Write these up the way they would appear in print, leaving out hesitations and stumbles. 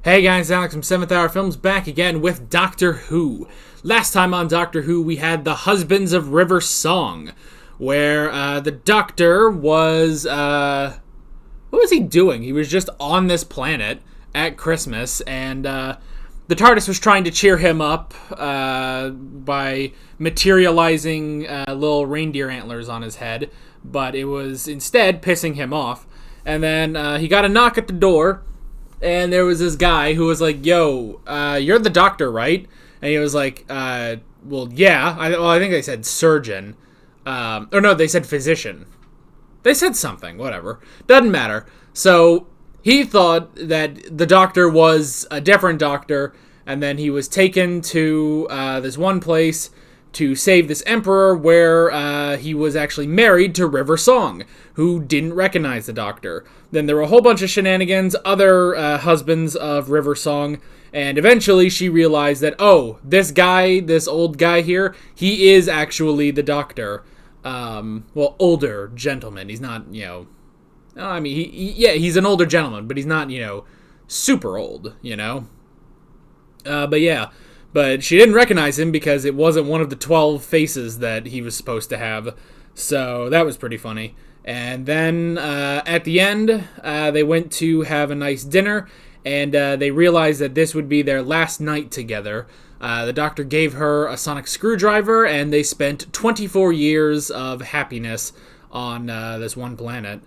Hey guys, Alex from 7th Hour Films back again with Doctor Who. Last time on Doctor Who, we had the Husbands of River Song, where the Doctor was, what was he doing? He was just on this planet at Christmas, and the TARDIS was trying to cheer him up by materializing little reindeer antlers on his head, but it was instead pissing him off. And then he got a knock at the door, and there was this guy who was like, yo, you're the doctor, right? And he was like, well, yeah. I think they said surgeon. Or no, they said physician. They said something, whatever. Doesn't matter. So he thought that the doctor was a different doctor, and then he was taken to this one place to save this emperor where he was actually married to River Song, who didn't recognize the doctor. Then there were a whole bunch of shenanigans, other husbands of River Song, and eventually she realized that, oh, this guy, this old guy here, he is actually the doctor. Well, older gentleman. He's not, I mean, he's an older gentleman, but he's not, super old, But yeah. But she didn't recognize him because it wasn't one of the 12 faces that he was supposed to have. So that was pretty funny. And then at the end, they went to have a nice dinner, and they realized that this would be their last night together. The doctor gave her a sonic screwdriver, and they spent 24 years of happiness on this one planet.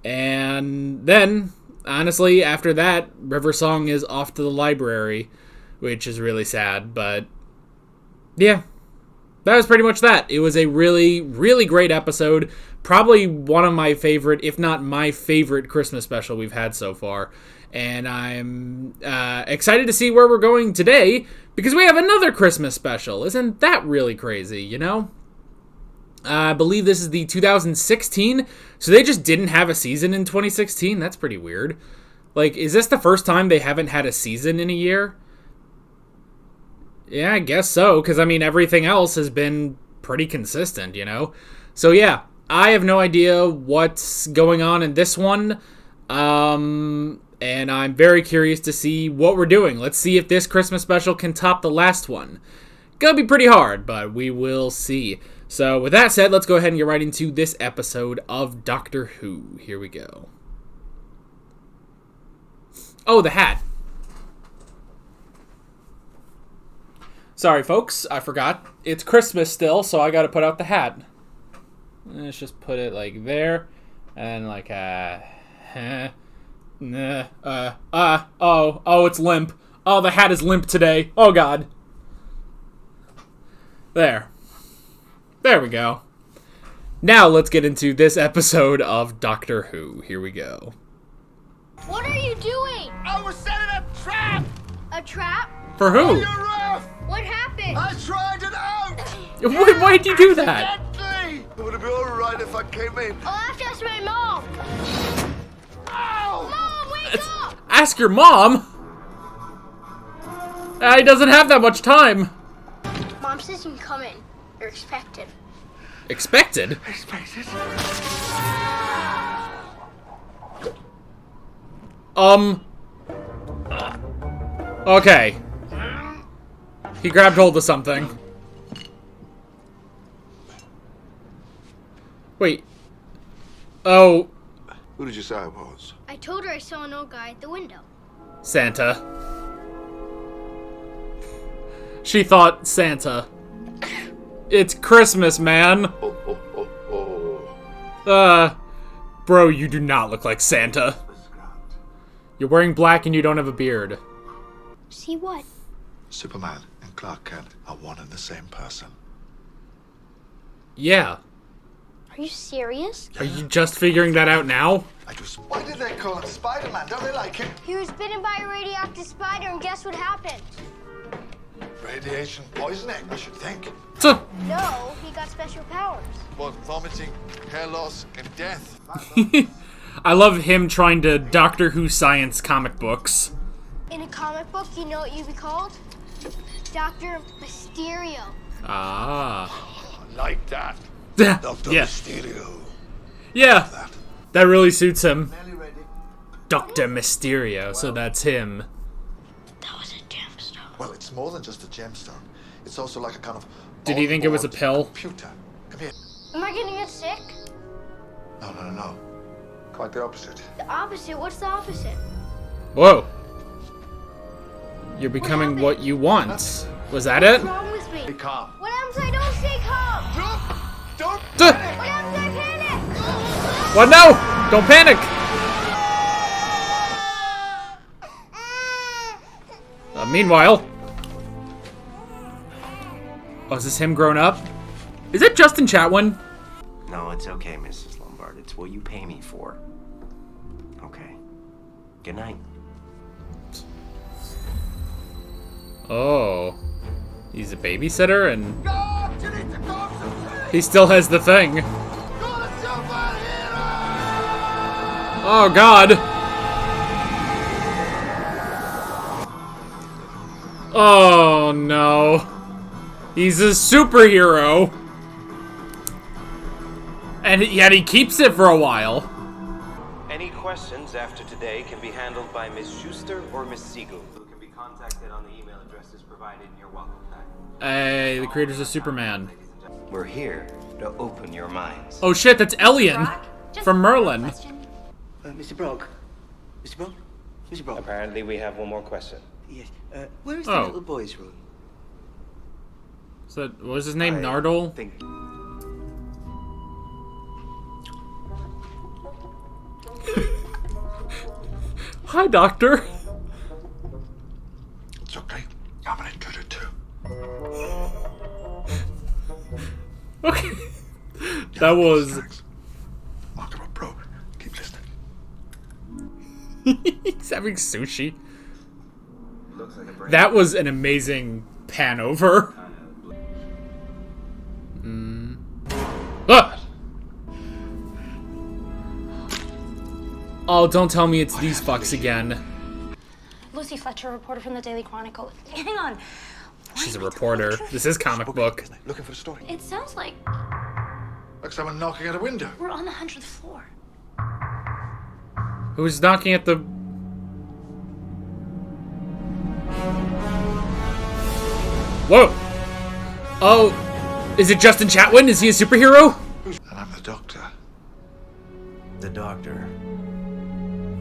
And then, honestly, after that, River Song is off to the library, which is really sad, but yeah, that was pretty much that. It was a really, really great episode. Probably one of my favorite, if not my favorite, Christmas special we've had so far. And I'm excited to see where we're going today, because we have another Christmas special. Isn't that really crazy, I believe this is the 2016, so they just didn't have a season in 2016? That's pretty weird. Like, is this the first time they haven't had a season in a year? Yeah, I guess so, because, I mean, everything else has been pretty consistent, So, yeah, I have no idea what's going on in this one, and I'm very curious to see what we're doing. Let's see if this Christmas special can top the last one. Gonna be pretty hard, but we will see. So, with that said, let's go ahead and get right into this episode of Doctor Who. Here we go. Oh, the hat. Sorry, folks, I forgot. It's Christmas still, so I gotta put out the hat. Let's just put it like there, and like oh, it's limp. Oh, the hat is limp today. Oh God. There we go. Now let's get into this episode of Doctor Who. Here we go. What are you doing? I was setting a trap! A trap? For who? On your roof! What happened? I tried it out! Why did you do that? Accidentally! Would it be alright if I came in? I'll have to ask my mom. Ow! Mom, wake up! Ask your mom? He doesn't have that much time. Mom says you can come in. You're expected. Expected? Expected? Okay. He grabbed hold of something. Wait. Oh. Who did you say I was? I told her I saw an old guy at the window. Santa. She thought Santa. It's Christmas, man. Bro, you do not look like Santa. You're wearing black and you don't have a beard. See what? Superman and Clark Kent are one and the same person. Yeah. Are you serious? Are you just figuring that out now? Why did they call him Spider-Man? Don't they like him? He was bitten by a radioactive spider, and guess what happened? Radiation poisoning, I should think. No, he got special powers. What, vomiting, hair loss, and death? I love him trying to Doctor Who science comic books. In a comic book, you know what you'd be called? Doctor Mysterio. Ah. I like that. Doctor Yeah. Mysterio. Yeah. That really suits him. Nearly ready. Dr. Mysterio, so that's him. Well, it's more than just a gemstone. It's also like a kind of. Did he think it was a onboard pill? Computer. Come here. Am I gonna get sick? No. Quite the opposite. The opposite? What's the opposite? Whoa. You're becoming what you want. Was that it? What's wrong with me? Be calm. What happens if I don't stay calm? Don't. Duh. What happens if I panic? What? No! Don't panic! Meanwhile... Oh, is this him grown up? Is that Justin Chatwin? No, it's okay, Mrs. Lombard. It's what you pay me for. Okay. Good night. Oh. He's a babysitter and... He still has the thing. Oh, God. Oh, no. He's a superhero. And yet he keeps it for a while. Any questions after today can be handled by Miss Schuster or Miss Siegel, who can be contacted on the email addresses provided in your welcome pack. Hey, the creators of Superman. We're here to open your minds. Oh shit, that's Elian Just from Merlin. Mr. Brock? Mr. Brock? Mr. Brock? Apparently we have one more question. Yes. Where is Oh. the little boy's room? So, what was his name? I Nardole? think Hi, Doctor. It's okay. I'm an intruder too. Okay. That was... Thanks. Mark of a pro. Keep listening. He's having sushi. looks like a brain. That was an amazing pan over. Ah! Oh, don't tell me it's these fucks again. Lucy Fletcher, reporter from the Daily Chronicle. Hang on. She's a reporter. This is comic book. Looking for a story. It sounds like Like someone knocking at a window. we're on the 100th floor. Who's knocking at the... Whoa! Oh, is it Justin Chatwin? Is he a superhero? And I'm the doctor. The doctor.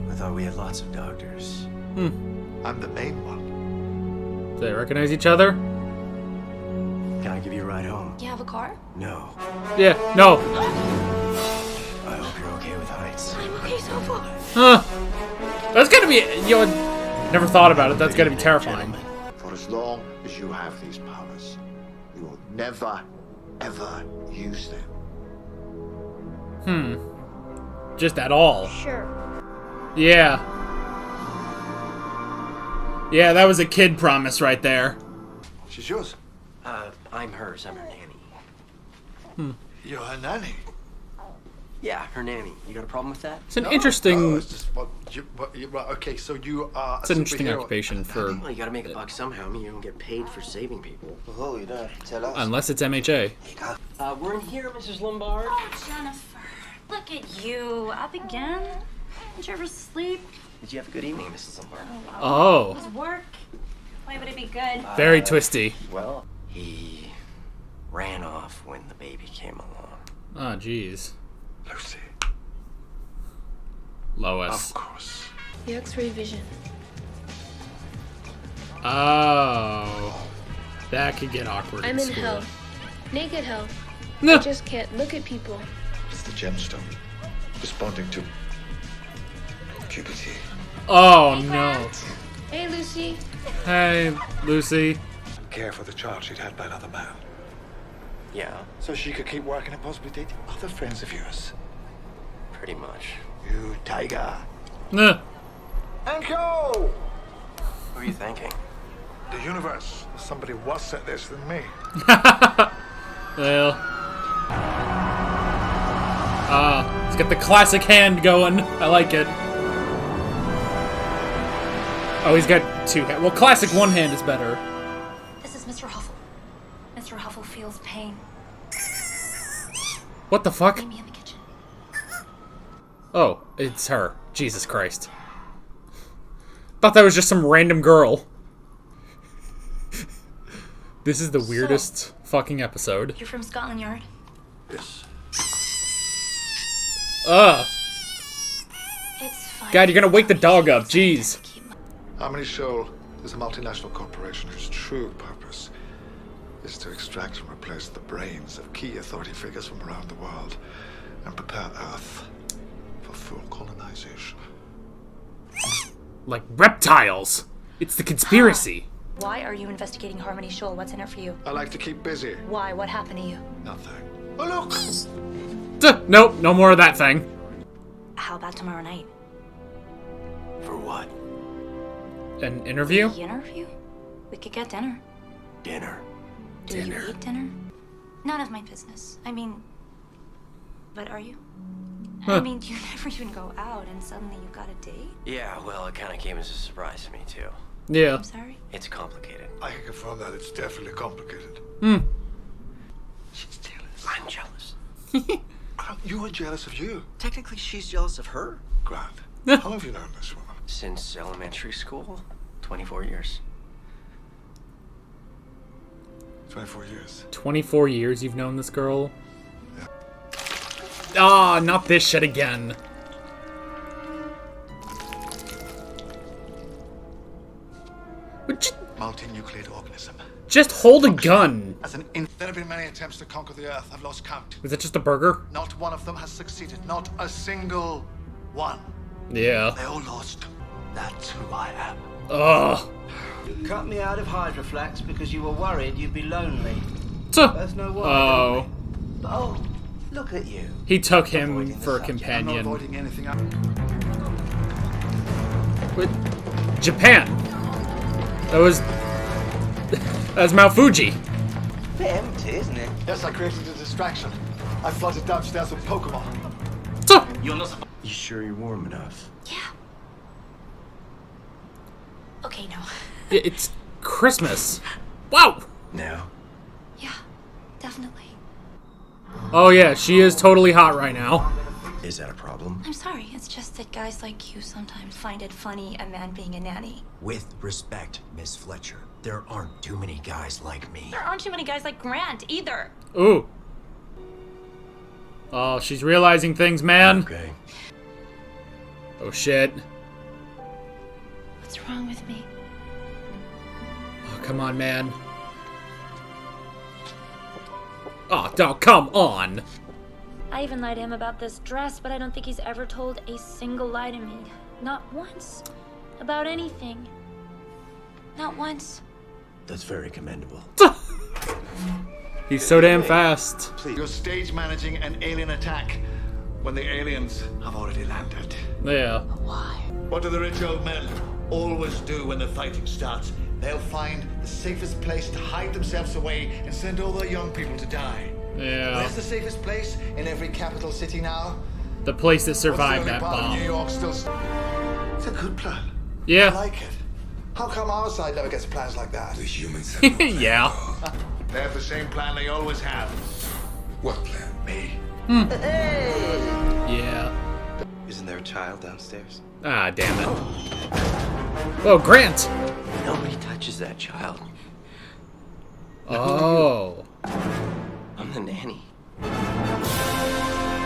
I thought we had lots of doctors. I'm the main one. Do they recognize each other? Can I give you a ride home? Do you have a car? No. Yeah, no. I hope you're okay with heights. I'm okay so far. Huh. That's gotta be... You know, never thought about it. That's gotta be terrifying. For as long as you have these powers, you will never, ever use them. Just at all. Sure. Yeah. Yeah, that was a kid promise right there. She's yours. I'm hers. I'm her nanny. You're her nanny. Yeah, her nanny. You got a problem with that? It's an No, interesting... it's just right, okay, so you are. It's an interesting occupation for... Well, you gotta make a buck somehow. I mean, you don't get paid for saving people. Oh, you don't have to tell us. Unless it's MHA. We're in here, Mrs. Lombard. Oh, Jennifer. Look at you. Up again? Did you ever sleep? Did you have a good evening, Mrs. Lombard? It Oh. was work. Why would it be good? Very twisty. Well, he ran off when the baby came along. Oh, jeez. Lucy, Lois. of course. The X-ray vision. Oh. That could get awkward I'm in school. hell. Naked hell. No. I just can't look at people. It's the gemstone, responding to puberty. Oh, no. Hey, Lucy. Hey, Lucy. Care for the child she'd had by another man, Yeah, so she could keep working and possibly date other friends of yours. pretty much. You tiger. Nah. And go. Who are you thanking? The universe. Somebody worse at this than me. Well. Let's get the classic hand going. I like it. Oh, he's got two hands. Well, classic one hand is better. This is Mr. Huffle. Mr. Huffle feels pain. What the fuck? Meet me in the kitchen. Oh, it's her. Jesus Christ. Thought that was just some random girl. This is the weirdest fucking episode. You're from Scotland Yard? Yes. Ugh. It's fine. God, you're gonna wake the dog up. Jeez. Harmony Shoal is a multinational corporation whose true purpose is to extract and replace the brains of key authority figures from around the world and prepare Earth for full colonization. Like reptiles. It's the conspiracy. Why are you investigating Harmony Shoal? What's in it for you? I like to keep busy. Why? What happened to you? Nothing. Oh, look! Nope, no more of that thing. How about tomorrow night? For what? An interview? The interview? We could get dinner. Dinner. Do you eat dinner? None of my business. I mean, but are you? I mean, you never even go out and suddenly you got a date? Yeah, well, it kind of came as a surprise to me, too. Yeah. I'm sorry? It's complicated. I can confirm that it's definitely complicated. She's jealous. I'm jealous. You were jealous of you. Technically, she's jealous of her. Grant, how long have you known this woman? Since elementary school. 24 years. 24 years. 24 years you've known this girl? Ah, not this shit again. Multi-nucleate organism. Just hold a gun. There have been many attempts to conquer the Earth. I've lost count. Is it just a burger? Not one of them has succeeded. Not a single one. Yeah. They all lost. That's who I am. Ugh. You cut me out of Hydroflax because you were worried you'd be lonely. Tuh. There's no why. Oh. Oh, look at you. He took him Avoiding the for a subject. I'm not companion. avoiding anything. With Japan. That was Mount Fuji. Bit empty, isn't it? Yes, I created a distraction. I flooded downstairs with Pokemon. Tuh. You sure you're warm enough? Yeah. Okay, no. It's Christmas. Wow. No. Yeah, definitely. Oh yeah, she is totally hot right now. Is that a problem? I'm sorry, it's just that guys like you sometimes find it funny a man being a nanny. With respect, Miss Fletcher, there aren't too many guys like me. There aren't too many guys like Grant either. Ooh. Oh, she's realizing things, man. Okay. Oh shit. What's wrong with me? Oh, come on, man. Oh, no, come on. I even lied to him about this dress, but I don't think he's ever told a single lie to me. Not once. About anything. Not once. That's very commendable. He's so damn fast. You're stage managing an alien attack when the aliens have already landed. Yeah. Why? What do the rich old men always do when the fighting starts? They'll find the safest place to hide themselves away and send all their young people to die. Yeah. Where's the safest place in every capital city now? The place that What's the survived only that part of New bomb. York still? It's a good plan. I Yeah. like it. How come our side never gets plans like that? The humans have no Yeah. They have the same plan they always have. What plan? Me. Yeah. Isn't there a child downstairs? Ah, damn it. Oh, Grant! Nobody touches that child. Oh. I'm the nanny.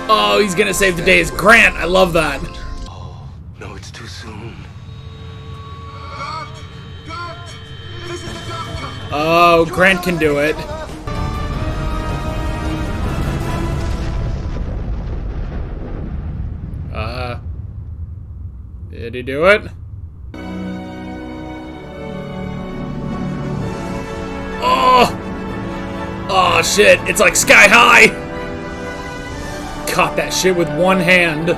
Oh, he's gonna save the day as Grant. I love that. Oh, no, it's too soon. Oh, Grant can do it. Did he do it? Oh! Oh, shit. It's like sky high! Caught that shit with one hand.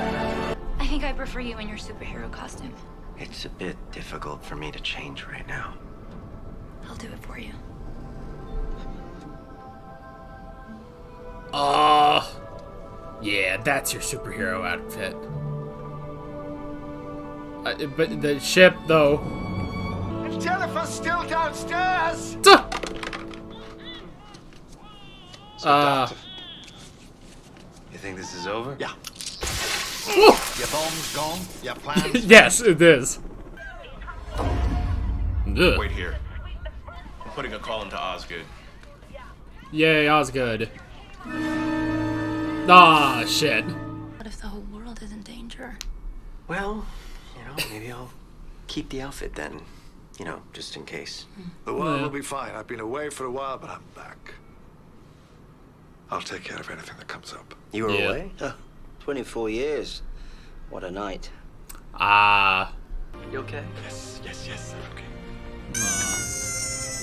I think I prefer you in your superhero costume. It's a bit difficult for me to change right now. I'll do it for you. Yeah, that's your superhero outfit. But the ship, though. Is Jennifer still downstairs? You think this is over? Yeah. Your bomb's gone. Your plans. Yes, it is. Ugh. Wait here. putting a call into Osgood. Yay, Osgood. Ah, shit. What if the whole world is in danger? Well, maybe I'll keep the outfit then. Just in case. The world will be fine. I've been away for a while, but I'm back. I'll take care of anything that comes up. You were away? 24 years. What a night. Ah. You okay? Yes, I'm okay.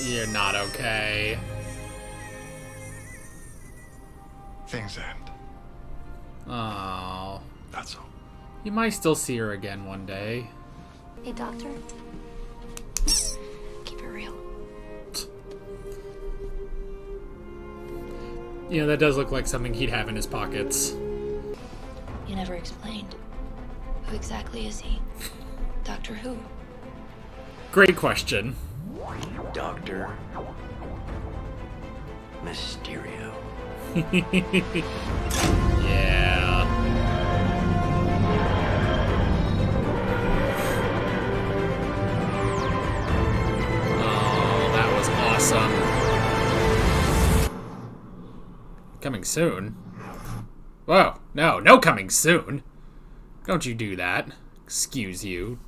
You're not okay. Things end. Oh. That's all. You might still see her again one day. Hey, Doctor. Keep it real. That does look like something he'd have in his pockets. You never explained. Who exactly is he? Doctor Who? Great question. Doctor Mysterio. Yeah. Oh, that was awesome. Coming soon? Whoa, no coming soon. Don't you do that. Excuse you.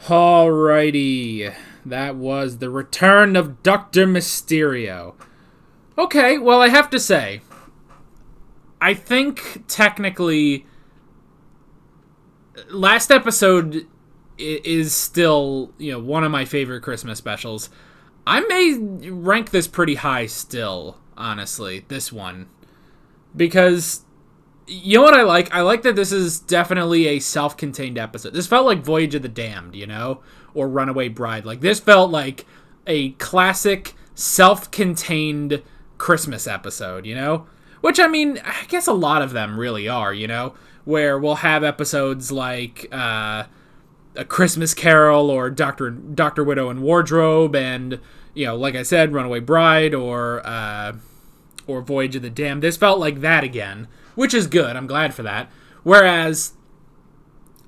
Alrighty. That was the Return of Doctor Mysterio. Okay, well, I have to say, I think technically last episode is still, one of my favorite Christmas specials. I may rank this pretty high still, honestly, this one. Because, you know what I like? I like that this is definitely a self-contained episode. This felt like Voyage of the Damned, or Runaway Bride. Like, this felt like a classic, self-contained Christmas episode, Which, I mean, I guess a lot of them really are, where we'll have episodes like A Christmas Carol or Dr. Widow and Wardrobe and, like I said, Runaway Bride or Voyage of the Damned. This felt like that again, which is good. I'm glad for that. Whereas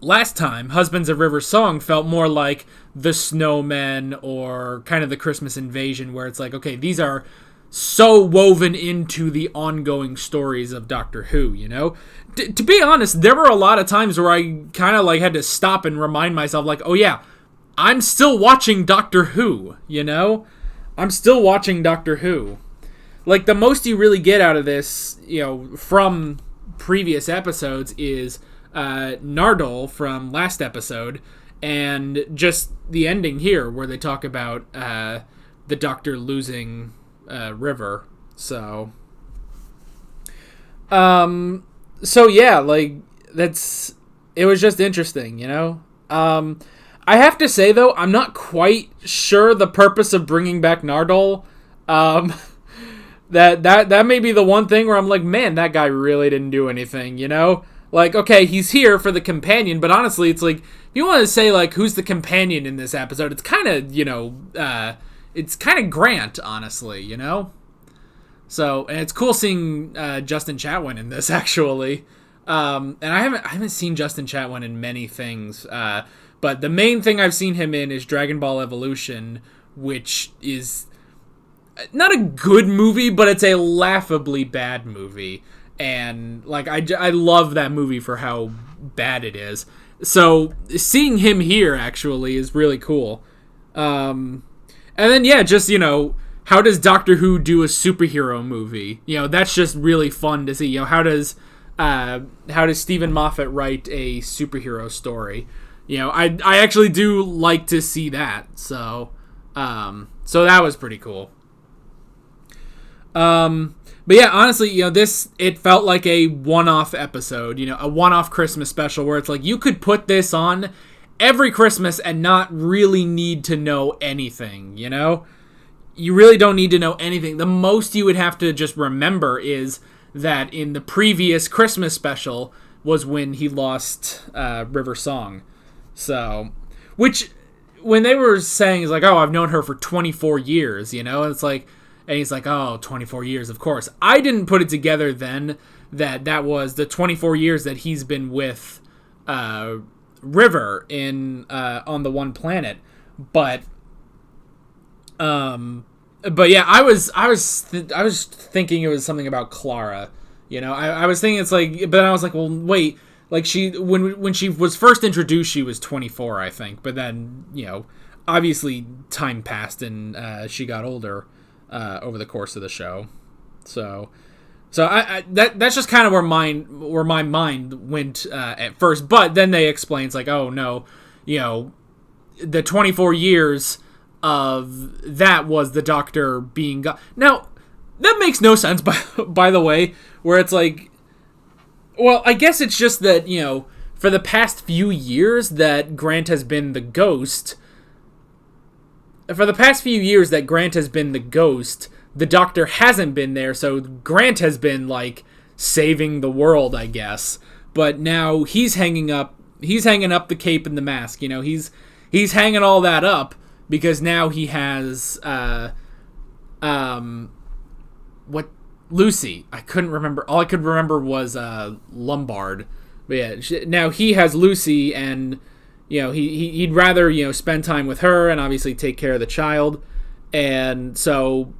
last time, Husbands of River Song felt more like The Snowmen or kind of the Christmas Invasion, where it's like, okay, these are so woven into the ongoing stories of Doctor Who, to be honest, there were a lot of times where I kind of like had to stop and remind myself, like, oh yeah, I'm still watching Doctor Who, I'm still watching Doctor Who. Like, the most you really get out of this, from previous episodes is Nardole from last episode, and just the ending here where they talk about the Doctor losing River. So yeah, like, it was just interesting, I have to say, though, I'm not quite sure the purpose of bringing back Nardole. That may be the one thing where I'm like, man, that guy really didn't do anything, Like, okay, he's here for the companion, but honestly, it's like, if you want to say, like, who's the companion in this episode, it's kind of, it's kind of Grant, honestly, So, and it's cool seeing Justin Chatwin in this, actually. And I haven't seen Justin Chatwin in many things, but the main thing I've seen him in is Dragon Ball Evolution, which is not a good movie, but it's a laughably bad movie. And, like, I love that movie for how bad it is. So, seeing him here, actually, is really cool. And then, yeah, just, how does Doctor Who do a superhero movie? That's just really fun to see. How does Stephen Moffat write a superhero story? I actually do like to see that. So that was pretty cool. But yeah, honestly, it felt like a one-off episode, a one-off Christmas special where it's like you could put this on every Christmas and not really need to know anything, You really don't need to know anything. The most you would have to just remember is that in the previous Christmas special was when he lost River Song. So, which, when they were saying, it's like, oh, I've known her for 24 years, and it's like, and he's like, oh, 24 years, of course. I didn't put it together then that was the 24 years that he's been with River in on the One Planet, but But yeah, I was thinking it was something about Clara. You know, I was thinking it's like, but then I was like, well, wait, like when she was first introduced, she was 24, I think. But then, you know, obviously time passed and she got older over the course of the show. So that's just kind of where my mind went at first. But then they explain, it's like, oh no, you know, the 24 years of that was the Doctor being gone. Now, that makes no sense, by the way, where it's like, well, I guess it's just that, you know, for the past few years that Grant has been the ghost, the Doctor hasn't been there, so Grant has been, like, saving the world, I guess. But now he's hanging up the cape and the mask, you know, he's hanging all that up because now he has, what, Lucy. I couldn't remember. All I could remember was Lombard. But yeah, now he has Lucy, and you know he'd rather, you know, spend time with her and obviously take care of the child. And so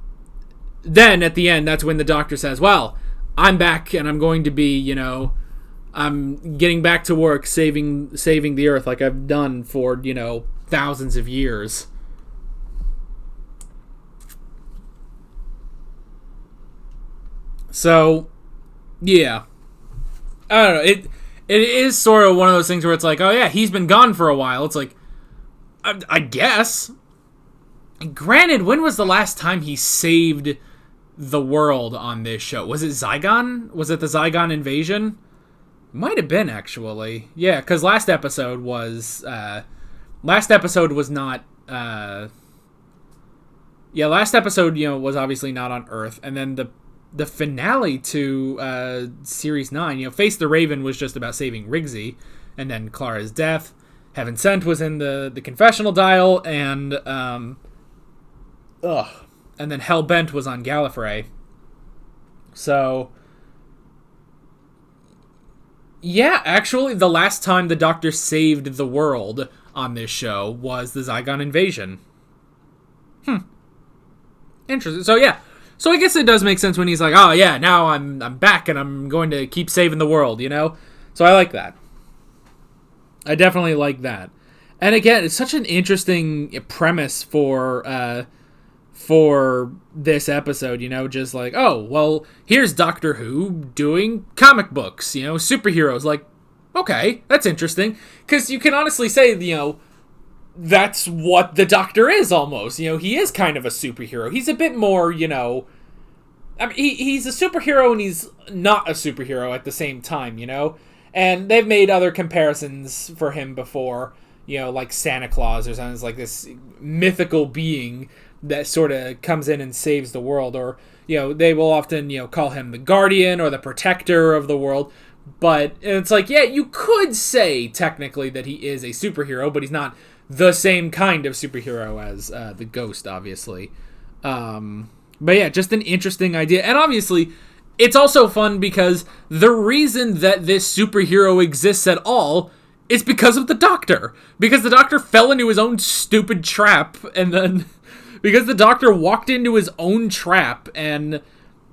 then at the end, that's when the Doctor says, "Well, I'm back, and I'm going to be, you know, I'm getting back to work, saving the Earth like I've done for, you know, thousands of years." So, yeah, I don't know. It is sort of one of those things where it's like, oh yeah, he's been gone for a while. It's like, I guess. Granted, when was the last time he saved the world on this show? Was it Zygon? Was it the Zygon invasion? Might have been, actually. Yeah, because last episode was not. Last episode, you know, was obviously not on Earth, and then the finale to Series 9, you know, Face the Raven was just about saving Rigsy, and then Clara's death. Heaven Sent was in the confessional dial, and then Hellbent was on Gallifrey. So, yeah, actually, the last time the Doctor saved the world on this show was the Zygon invasion. Interesting. So, yeah. So I guess it does make sense when he's like, oh yeah, now I'm back and I'm going to keep saving the world, you know? So I like that. I definitely like that. And again, it's such an interesting premise for this episode, you know, just like, oh, well, here's Doctor Who doing comic books, you know, superheroes. Like, okay, that's interesting. Because you can honestly say, you know, that's what the Doctor is almost. You know, he is kind of a superhero. He's a bit more, you know, I mean, he's a superhero and he's not a superhero at the same time, you know? And they've made other comparisons for him before, you know, like Santa Claus or something. It's like this mythical being that sort of comes in and saves the world. Or, you know, they will often, you know, call him the guardian or the protector of the world. But it's like, yeah, you could say technically that he is a superhero, but he's not the same kind of superhero as the Ghost, obviously. But yeah, just an interesting idea. And obviously, it's also fun because the reason that this superhero exists at all is because of the Doctor. Because the Doctor fell into his own stupid trap, and then because the Doctor walked into his own trap, and,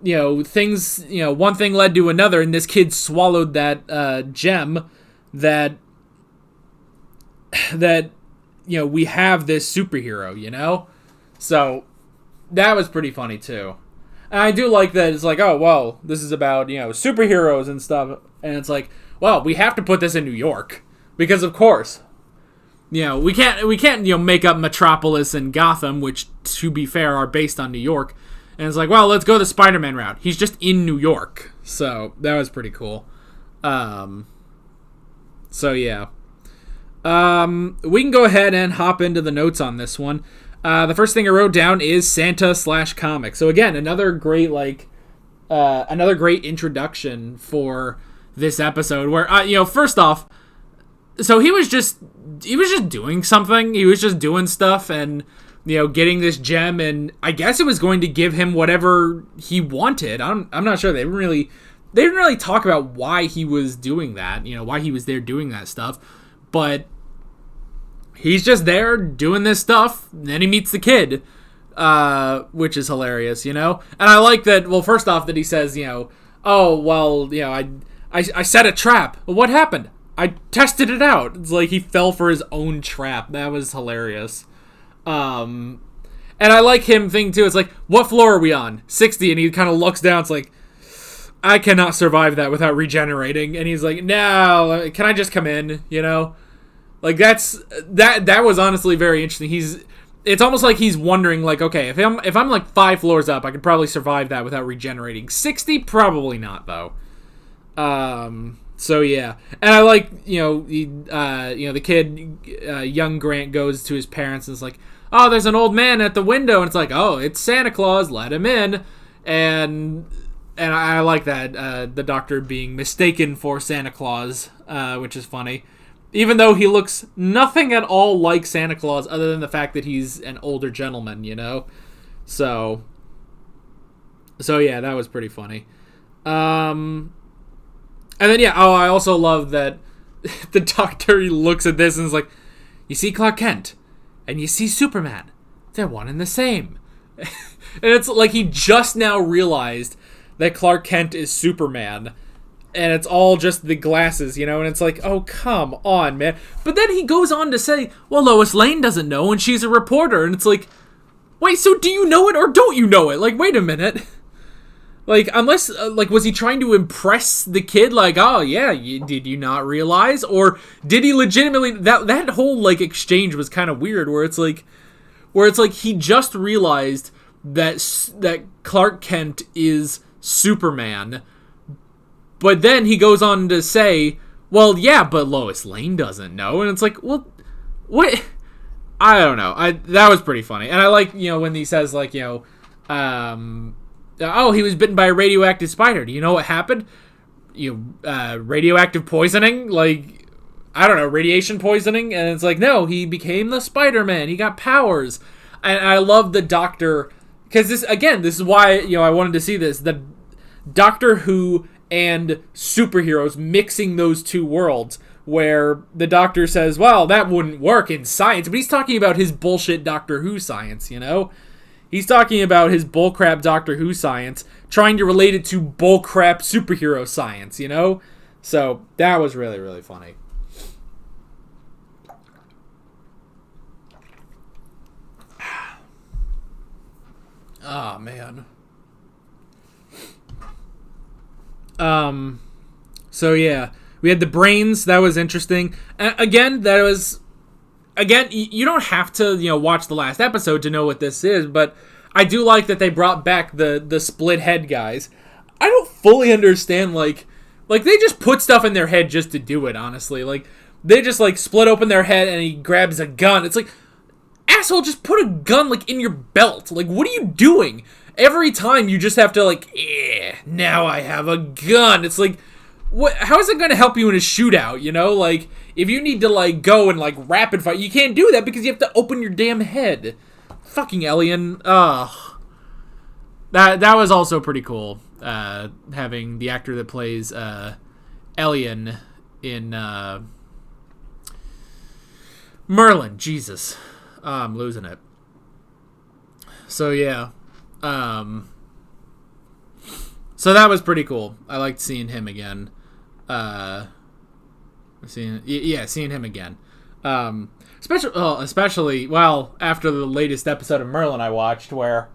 you know, things, you know, one thing led to another, and this kid swallowed that gem that, you know, we have this superhero, you know? So, that was pretty funny, too. And I do like that it's like, oh, well, this is about, you know, superheroes and stuff. And it's like, well, we have to put this in New York. Because, of course, you know, we can't, you know, make up Metropolis and Gotham, which, to be fair, are based on New York. And it's like, well, let's go the Spider-Man route. He's just in New York. So, that was pretty cool. So, yeah. We can go ahead and hop into the notes on this one. The first thing I wrote down is Santa/comic. So again, another great introduction for this episode where, you know, first off, so he was just doing something. He was just doing stuff and, you know, getting this gem, and I guess it was going to give him whatever he wanted. I'm not sure. They didn't really talk about why he was doing that, you know, why he was there doing that stuff, but he's just there doing this stuff, and then he meets the kid. which is hilarious, And I like that, well, first off, that he says, oh, well, I set a trap. Well, what happened? I tested it out. It's like he fell for his own trap. That was hilarious. And I like him thinking, too. It's like, what floor are we on? 60. And he kind of looks down. It's like, I cannot survive that without regenerating. And he's like, no, can I just come in? Like, that was honestly very interesting. It's almost like he's wondering, like, okay, if I'm like 5 floors up, I could probably survive that without regenerating. 60, probably not, though. So yeah, and I like the kid, young Grant goes to his parents and is like, oh, there's an old man at the window, and it's like, oh, it's Santa Claus, let him in, and I like that the Doctor being mistaken for Santa Claus, which is funny, even though he looks nothing at all like Santa Claus other than the fact that he's an older gentleman, So yeah, that was pretty funny. And then, I also love that the Doctor, he looks at this and is like, you see Clark Kent, and you see Superman. They're one and the same. And it's like he just now realized that Clark Kent is Superman, and it's all just the glasses, and it's like, oh, come on, man. But then he goes on to say, well, Lois Lane doesn't know, and she's a reporter, and it's like, wait, so do you know it or don't you know it? Like, wait a minute. Like, unless, was he trying to impress the kid? Like, oh, yeah, did you not realize? Or did he legitimately... That whole, exchange was kind of weird, where it's like he just realized that Clark Kent is Superman. But then he goes on to say, well, yeah, but Lois Lane doesn't know. And it's like, well, what? I don't know. That was pretty funny. And I like, when he says, oh, he was bitten by a radioactive spider. Do you know what happened? Radioactive poisoning? I don't know, radiation poisoning? And it's like, no, he became the Spider-Man. He got powers. And I love the Doctor, because this is why, I wanted to see this. The Doctor Who and superheroes mixing those two worlds, where the Doctor says, well, that wouldn't work in science. But he's talking about his bullshit Doctor Who science, He's talking about his bullcrap Doctor Who science, trying to relate it to bullcrap superhero science, So that was really, really funny. Oh, man. So yeah, we had the brains. That was interesting. Again, you don't have to, watch the last episode to know what this is, but I do like that they brought back the split head guys. I don't fully understand, like they just put stuff in their head just to do it, honestly. They just, split open their head and he grabs a gun. It's like, asshole, just put a gun, in your belt. What are you doing? Every time you just have to, now I have a gun. It's like, what? How is it going to help you in a shootout, if you need to, go and, rapid fire, you can't do that because you have to open your damn head. Fucking Elian. Ugh. That was also pretty cool, having the actor that plays Elian in Merlin. Jesus. I'm losing it. So, yeah. So that was pretty cool. I liked seeing him again. Seeing him again. Especially after the latest episode of Merlin I watched, where,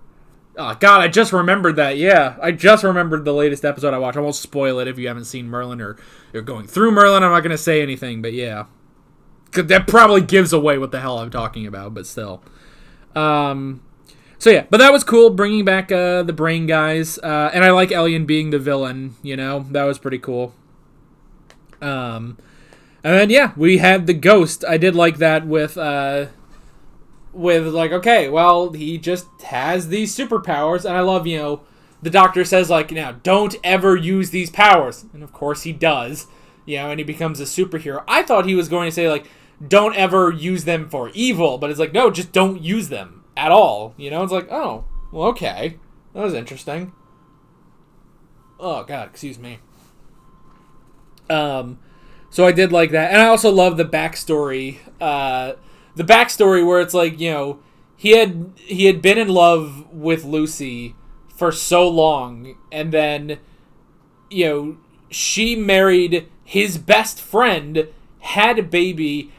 oh god, I just remembered that. Yeah, I just remembered the latest episode I watched. I won't spoil it if you haven't seen Merlin or you're going through Merlin. I'm not going to say anything, but yeah, 'cause that probably gives away what the hell I'm talking about. But still, so yeah, but that was cool, bringing back the brain guys, and I like Elian being the villain. That was pretty cool. And then, yeah, we had the ghost. I did like that with okay, well, he just has these superpowers, and I love, the Doctor says, don't ever use these powers, and of course he does, and he becomes a superhero. I thought he was going to say, don't ever use them for evil, but it's like, no, just don't use them at all, it's like, oh, well, okay, that was interesting. Oh, God, excuse me. So I did like that. And I also love the backstory. The backstory where it's like, he had been in love with Lucy for so long, and then, you know, she married his best friend, had a baby,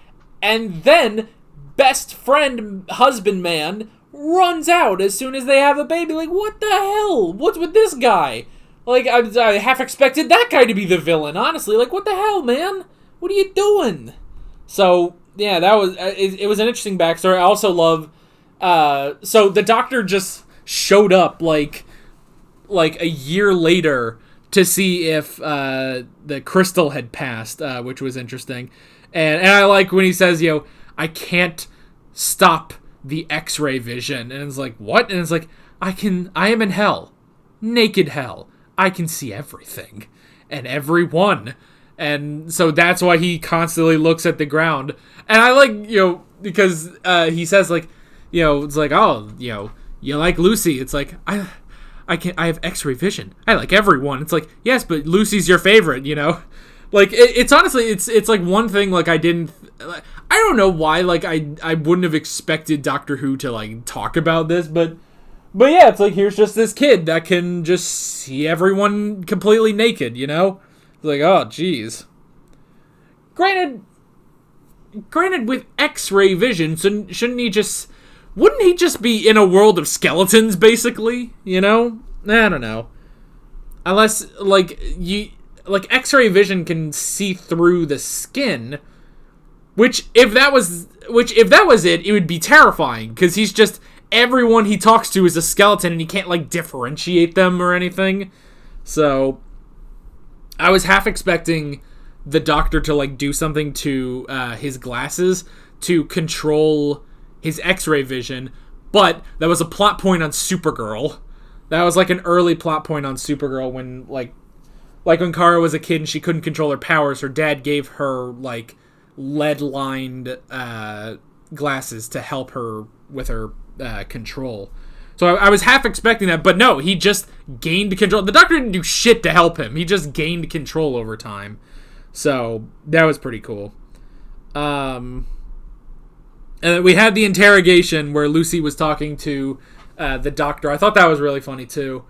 and then best friend husband man runs out as soon as they have a baby. Like, what the hell? What's with this guy? Like, I half expected that guy to be the villain, honestly. Like, what the hell, man? What are you doing? So, yeah, that was it was an interesting backstory. I also love so the Doctor just showed up like a year later to see if the crystal had passed, which was interesting. And I like when he says, you know, I can't stop the X-ray vision. And it's like, what? And it's like, I am in hell. Naked hell. I can see everything. And everyone. And so that's why he constantly looks at the ground. And I like, you know, because he says, like, you know, it's like, oh, you know, you like Lucy. It's like, I have X-ray vision. I like everyone. It's like, yes, but Lucy's your favorite, you know? Like, it's honestly, it's like one thing, like, I don't know why, like, I wouldn't have expected Doctor Who to, like, talk about this, but yeah, it's like, here's just this kid that can just see everyone completely naked, you know? It's like, oh, jeez. Granted, with X-ray vision, wouldn't he just be in a world of skeletons, basically? You know? I don't know. Unless, like, X-ray vision can see through the skin, which if that was it, it would be terrifying, because he's just, everyone he talks to is a skeleton, and he can't, like, differentiate them or anything. So, I was half expecting the Doctor to, like, do something to his glasses to control his X-ray vision, but that was a plot point on Supergirl. That was, like, an early plot point on Supergirl when, like when Kara was a kid and she couldn't control her powers, her dad gave her, like, lead-lined glasses to help her with her control. So I was half expecting that, but no, he just gained control. The Doctor didn't do shit to help him. He just gained control over time. So that was pretty cool. And then we had the interrogation where Lucy was talking to the Doctor. I thought that was really funny too.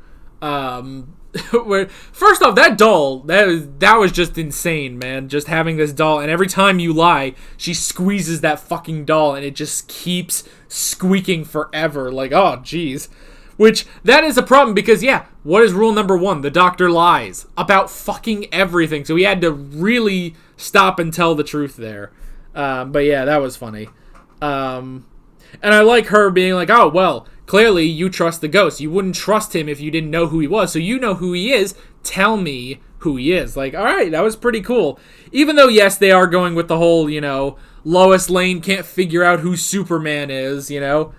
Where, first off, that doll, that was just insane, man. Just having this doll, and every time you lie, she squeezes that fucking doll, and it just keeps squeaking forever. Like, oh, jeez. Which, that is a problem, because, yeah, what is rule number 1? The Doctor lies about fucking everything. So he had to really stop and tell the truth there. But yeah, that was funny. And I like her being like, oh, well, clearly you trust the ghost. You wouldn't trust him if you didn't know who he was. So you know who he is. Tell me who he is. Like, all right, that was pretty cool. Even though, yes, they are going with the whole, you know, Lois Lane can't figure out who Superman is, you know.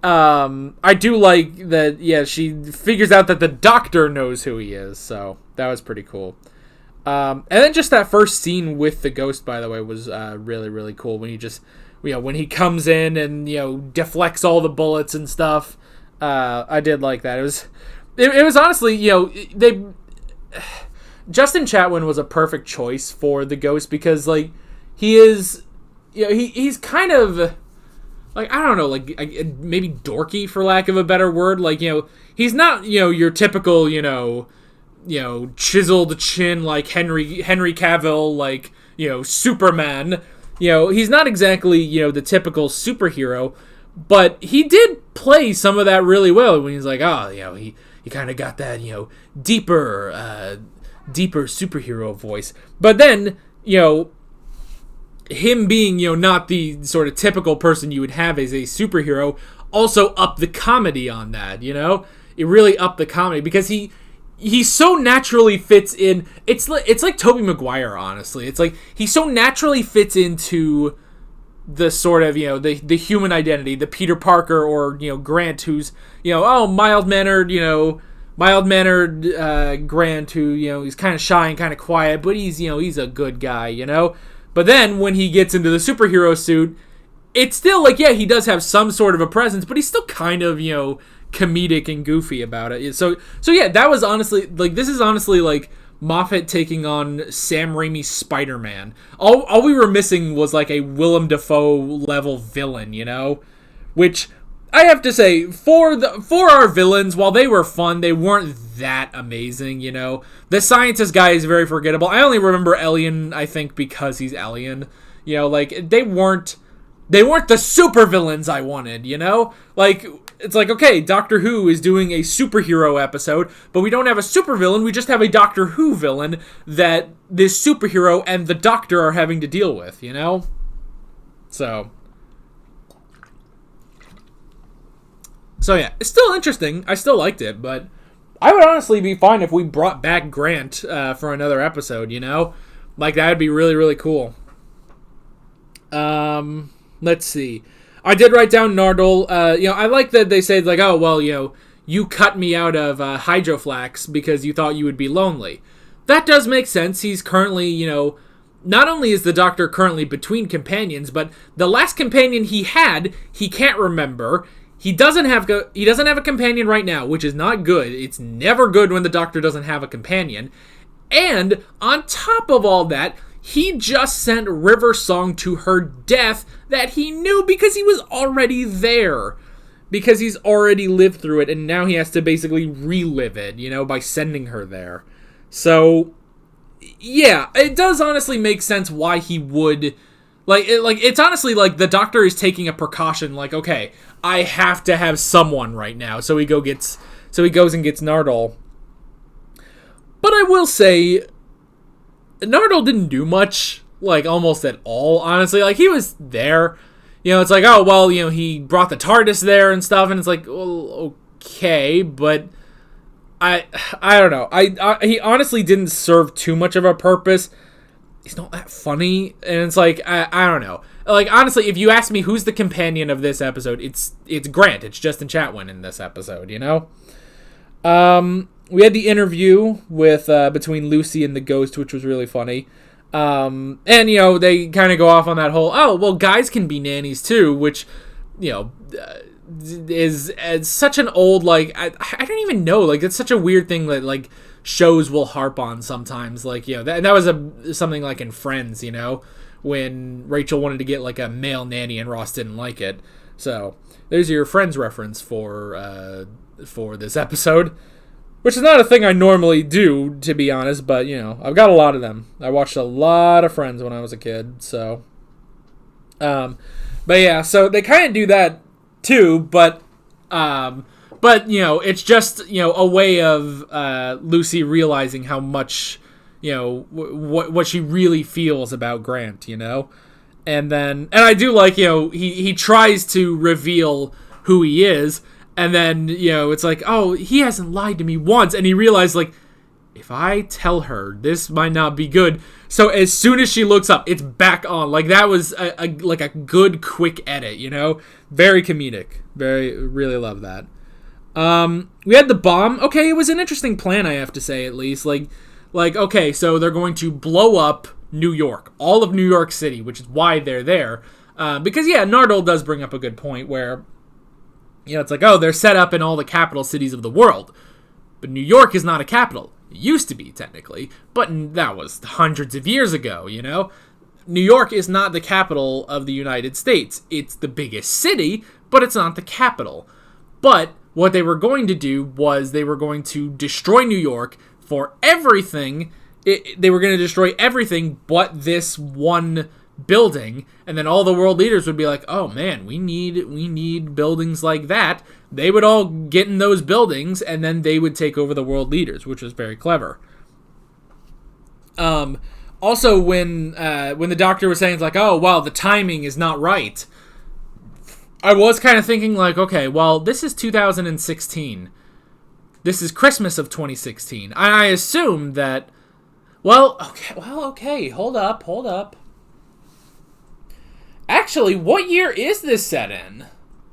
I do like that, yeah, she figures out that the Doctor knows who he is. So that was pretty cool. And then just that first scene with the ghost, by the way, was really, really cool. When he just... You know, when he comes in and, you know, deflects all the bullets and stuff, I did like that. It was honestly, you know, Justin Chatwin was a perfect choice for the ghost, because, like, he is, you know, he's kind of, like, I don't know, like, maybe dorky, for lack of a better word. Like, you know, he's not, you know, your typical, you know, chiseled chin, like Henry Cavill, like, you know, Superman. You know, he's not exactly, you know, the typical superhero, but he did play some of that really well when he's like, oh, you know, he kind of got that, you know, deeper superhero voice. But then, you know, him being, you know, not the sort of typical person you would have as a superhero also upped the comedy on that, you know? It really upped the comedy, because he so naturally fits in. It's like Tobey Maguire, honestly. It's like he so naturally fits into the sort of, you know, the human identity, the Peter Parker or, you know, Grant, who's, you know, oh, mild-mannered Grant, who, you know, he's kind of shy and kind of quiet, but he's, you know, he's a good guy, you know? But then when he gets into the superhero suit, it's still like, yeah, he does have some sort of a presence, but he's still kind of, you know, comedic and goofy about it. So yeah, that was honestly, like, this is honestly like Moffat taking on Sam Raimi's Spider-Man. All we were missing was like a Willem Dafoe level villain, you know, which I have to say, for our villains, while they were fun, they weren't that amazing, you know? The scientist guy is very forgettable. I only remember Elian, I think, because he's Elian. You know, like, they weren't the super villains I wanted, you know? Like, it's like, okay, Doctor Who is doing a superhero episode, but we don't have a supervillain, we just have a Doctor Who villain that this superhero and the Doctor are having to deal with, you know? So yeah, it's still interesting. I still liked it, but I would honestly be fine if we brought back Grant for another episode, you know? Like, that would be really, really cool. Let's see. I did write down Nardole. You know, I like that they said, like, oh, well, you know, you cut me out of Hydroflax because you thought you would be lonely. That does make sense. He's currently, you know, not only is the Doctor currently between companions, but the last companion he had, he can't remember. He doesn't have a companion right now, which is not good. It's never good when the Doctor doesn't have a companion. And on top of all that, he just sent River Song to her death that he knew because he was already there. Because he's already lived through it, and now he has to basically relive it, you know, by sending her there. So, yeah, it does honestly make sense why he would... it's honestly like the Doctor is taking a precaution, like, okay, I have to have someone right now. So he goes and gets Nardole. But I will say, Nardole didn't do much, like, almost at all, honestly. Like, he was there. You know, it's like, oh, well, you know, he brought the TARDIS there and stuff, and it's like, well, okay, but I don't know. He honestly didn't serve too much of a purpose. He's not that funny, and it's like, I don't know. Like, honestly, if you ask me who's the companion of this episode, it's Grant. It's Justin Chatwin in this episode, you know? We had the interview with between Lucy and the Ghost, which was really funny. And, you know, they kind of go off on that whole, oh, well, guys can be nannies too, which, you know, is such an old, like, I don't even know, like, it's such a weird thing that, like, shows will harp on sometimes, like, you know, that was something like in Friends, you know, when Rachel wanted to get, like, a male nanny and Ross didn't like it. So, there's your Friends reference for this episode. Which is not a thing I normally do, to be honest, but, you know, I've got a lot of them. I watched a lot of Friends when I was a kid, so. But yeah, so they kind of do that, too, but, you know, it's just, you know, a way of Lucy realizing how much, you know, what she really feels about Grant, you know? And I do like, you know, he tries to reveal who he is, and then, you know, it's like, oh, he hasn't lied to me once. And he realized, like, if I tell her, this might not be good. So as soon as she looks up, it's back on. Like, that was a good, quick edit, you know? Very comedic. Really love that. We had the bomb. Okay, it was an interesting plan, I have to say, at least. Like, okay, so they're going to blow up New York. All of New York City, which is why they're there. Because, yeah, Nardole does bring up a good point where... You know, it's like, oh, they're set up in all the capital cities of the world. But New York is not a capital. It used to be, technically. But that was hundreds of years ago, you know? New York is not the capital of the United States. It's the biggest city, but it's not the capital. But what they were going to do was they were going to destroy New York for everything. They were going to destroy everything but this one building, and then all the world leaders would be like, oh man, we need buildings like that. They would all get in those buildings, and then they would take over the world leaders, which was very clever. Also, when the Doctor was saying, it's like, oh, well, the timing is not right, I was kind of thinking, like, okay, well, this is 2016. This is Christmas of 2016. I assume that, okay, hold up. Actually, what year is this set in?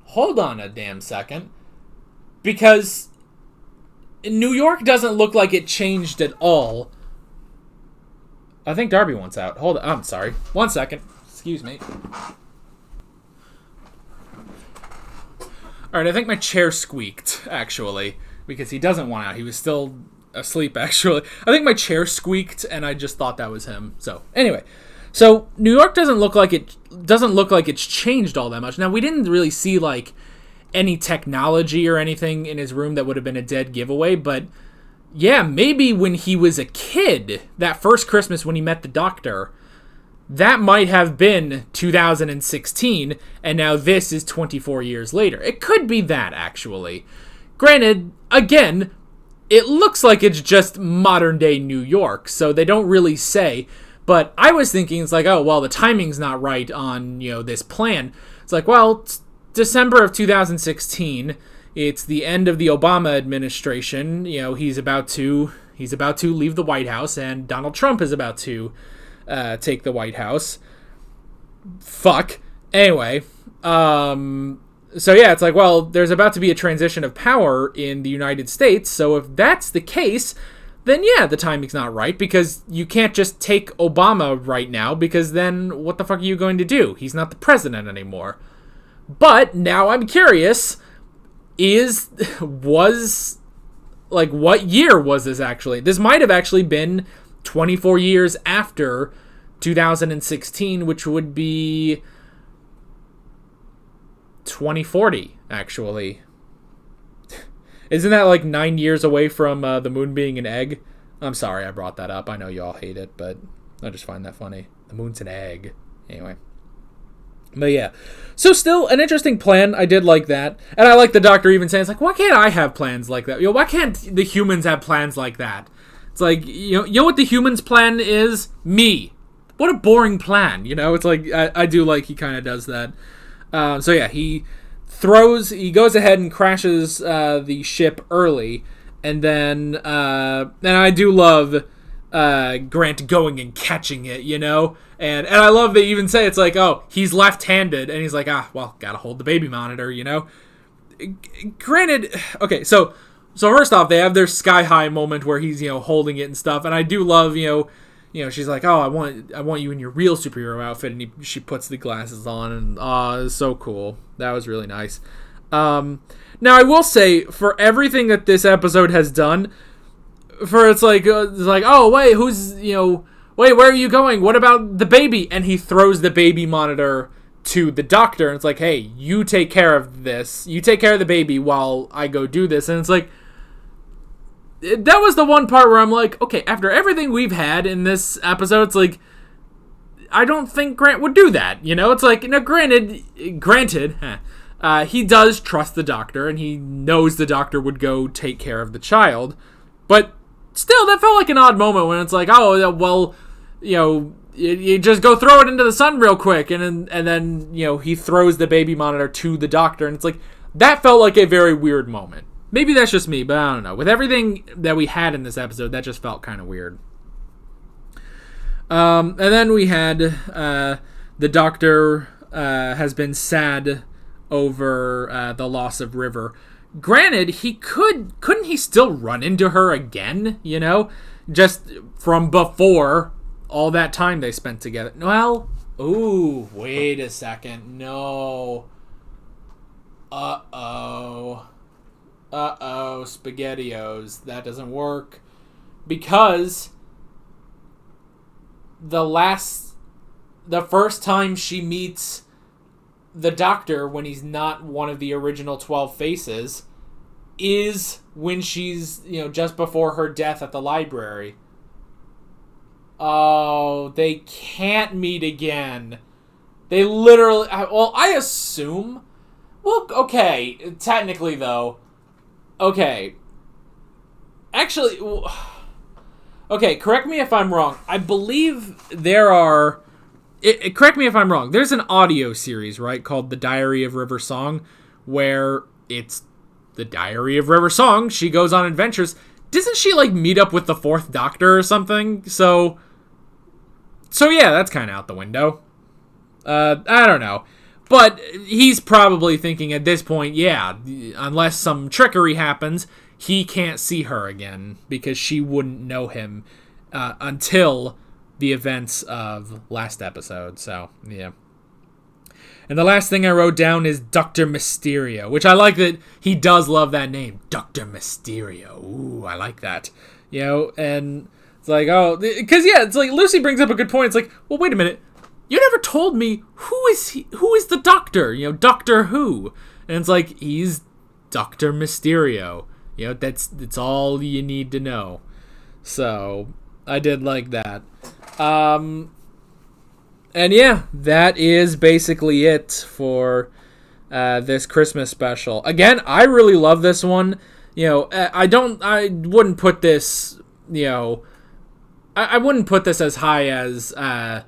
Hold on a damn second. Because New York doesn't look like it changed at all. I think Darby wants out. Hold on. I'm sorry. 1 second. Excuse me. Alright, I think my chair squeaked, actually. Because he doesn't want out. He was still asleep, actually. I think my chair squeaked, and I just thought that was him. So, anyway. So New York doesn't look like it's changed all that much. Now, we didn't really see like any technology or anything in his room that would have been a dead giveaway, but yeah, maybe when he was a kid, that first Christmas when he met the Doctor, that might have been 2016, and now this is 24 years later. It could be that, actually. Granted, again, it looks like it's just modern-day New York, so they don't really say. But I was thinking, it's like, oh, well, the timing's not right on, this plan. It's like, well, it's December of 2016. It's the end of the Obama administration. He's about to leave the White House, and Donald Trump is about to take the White House. Fuck. Anyway, so yeah, it's like, well, there's about to be a transition of power in the United States, so if that's the case, then yeah, the timing's not right, because you can't just take Obama right now, because then what the fuck are you going to do? He's not the president anymore. But now I'm curious, what year was this actually? This might have actually been 24 years after 2016, which would be 2040, actually. Isn't that like 9 years away from the moon being an egg? I'm sorry I brought that up. I know you all hate it, but I just find that funny. The moon's an egg. Anyway. But yeah. So still an interesting plan. I did like that. And I like the Doctor even saying, it's like, why can't I have plans like that? Why can't the humans have plans like that? It's like, you know what the humans' plan is? Me. What a boring plan, It's like, I do like he kind of does that. So yeah, he goes ahead and crashes the ship early, and then and I do love Grant going and catching it, and I love they even say it's like, oh, he's left-handed, and he's like, well, gotta hold the baby monitor, Granted, okay, so first off, they have their sky-high moment where he's holding it and stuff, and I do love she's like, oh, I want you in your real superhero outfit, and she puts the glasses on, and it's so cool. That was really nice. Now I will say, for everything that this episode has done, it's like, oh wait, wait, where are you going? What about the baby? And he throws the baby monitor to the Doctor, and it's like, hey, you take care of this. You take care of the baby while I go do this. And it's like, that was the one part where I'm like, okay, after everything we've had in this episode, it's like, I don't think Grant would do that, It's like, granted, he does trust the Doctor, and he knows the Doctor would go take care of the child, but still, that felt like an odd moment when it's like, oh, well, you just go throw it into the sun real quick, and then he throws the baby monitor to the Doctor, and it's like, that felt like a very weird moment. Maybe that's just me, but I don't know. With everything that we had in this episode, that just felt kind of weird. And then we had the Doctor has been sad over the loss of River. Granted, couldn't he still run into her again, just from before all that time they spent together? Well, ooh, wait a second. No. SpaghettiOs. That doesn't work. Because the first time she meets the Doctor when he's not one of the original 12 faces is when she's, just before her death at the library. Oh, they can't meet again. They literally, I assume, well, okay, technically though, okay. Actually, okay, correct me if I'm wrong. I believe there are... correct me if I'm wrong. There's an audio series, right, called The Diary of River Song, where it's the Diary of River Song. She goes on adventures. Doesn't she, meet up with the Fourth Doctor or something? So yeah, that's kind of out the window. I don't know. But he's probably thinking at this point, yeah, unless some trickery happens, he can't see her again because she wouldn't know him until the events of last episode. So, yeah. And the last thing I wrote down is Doctor Mysterio, which I like that he does love that name. Doctor Mysterio. Ooh, I like that. And It's like, oh, because yeah, it's like Lucy brings up a good point. It's like, well, wait a minute, you never told me who is the Doctor? You know, Doctor Who, and it's like he's Doctor Mysterio. You know, that's all you need to know. So I did like that. And yeah, that is basically it for this Christmas special. Again, I really love this one. You know, I wouldn't put this, you know, I wouldn't put this as high as the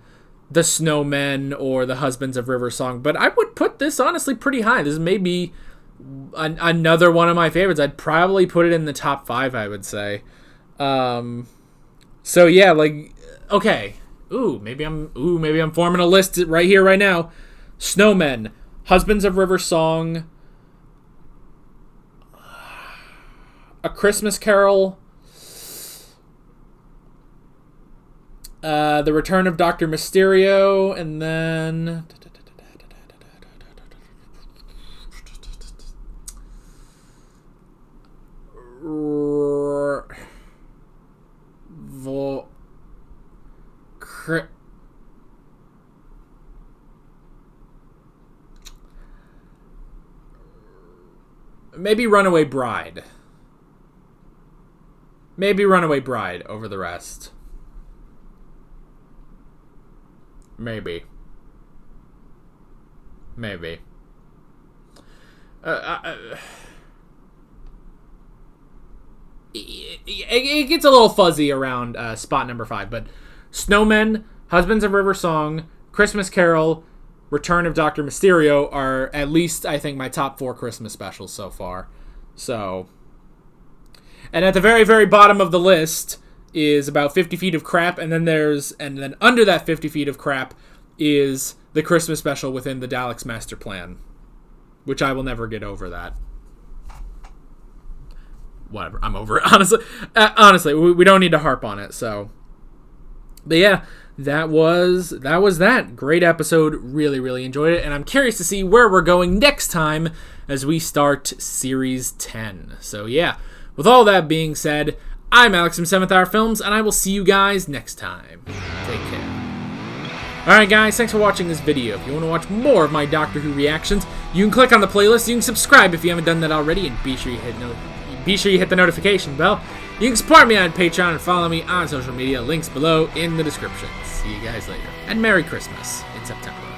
Snowmen or the Husbands of River Song, but I would put this honestly pretty high. This is maybe another one of my favorites. I'd probably put it in the top 5, I would say. So yeah, like, okay. Maybe I'm forming a list right here, right now. Snowmen, Husbands of River Song, A Christmas Carol, The Return of Doctor Mysterio, and then maybe Runaway Bride. Maybe Runaway Bride over the rest. Maybe. It gets a little fuzzy around spot number 5, but Snowmen, Husbands of River Song, Christmas Carol, Return of Doctor Mysterio are at least, I think, my top 4 Christmas specials so far. So, and at the very, very bottom of the list is About 50 Feet of Crap, and then under that 50 Feet of Crap is the Christmas special within the Daleks Master Plan, which I will never get over that. Whatever, I'm over it. Honestly, we don't need to harp on it. So, but yeah, that was that great episode. Really, really enjoyed it, and I'm curious to see where we're going next time as we start Series 10. So yeah, with all that being said, I'm Alex from 7th Hour Films, and I will see you guys next time. Take care. Alright guys, thanks for watching this video. If you want to watch more of my Doctor Who reactions, you can click on the playlist, you can subscribe if you haven't done that already, and be sure you hit the notification bell. You can support me on Patreon and follow me on social media, links below in the description. See you guys later, and Merry Christmas in September.